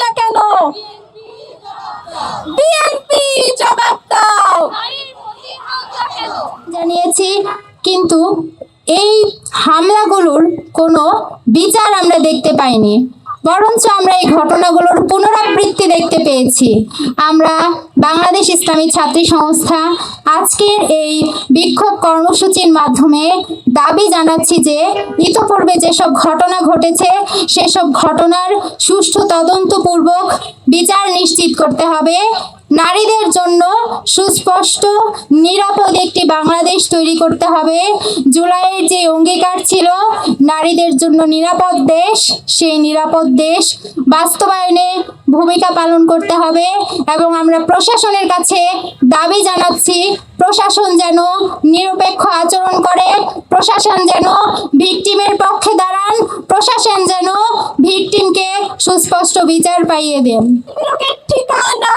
হামলা কেন? বিএনপি জবাব দাও। জানিয়েছি, কিন্তু এই হামলাগুলোর কোনো বিচার আমরা দেখতে পাইনি, বরঞ্চ আমরা এই ঘটনাগুলোর পুনরাবৃত্তি দেখতে পেয়েছি। আমরা বাংলাদেশ ইসলামী ছাত্রী সংস্থা আজকের এই বিক্ষোভ কর্মসূচির মাধ্যমে দাবি জানাচ্ছি যে ইতোপূর্বে যেসব ঘটনা ঘটেছে সেসব ঘটনার সুষ্ঠু তদন্তপূর্বক বিচার নিশ্চিত করতে হবে। নারীদের জন্য সুস্পষ্ট নিরাপদ একটি বাংলাদেশ তৈরি করতে হবে। জুলাইয়ের যে অঙ্গীকার ছিল নারীদের জন্য নিরাপদ দেশ, সেই নিরাপদ দেশ বাস্তবায়নে ভূমিকা পালন করতে হবে। এবং আমরা প্রশাসনের কাছে দাবি জানাচ্ছি, প্রশাসন যেন নিরপেক্ষ আচরণ করে, প্রশাসন যেন ভিকটিমের পক্ষে দাঁড়ান, প্রশাসন যেন ভিকটিমকে সুস্পষ্ট বিচার পাইয়ে দেন। ঠিকানা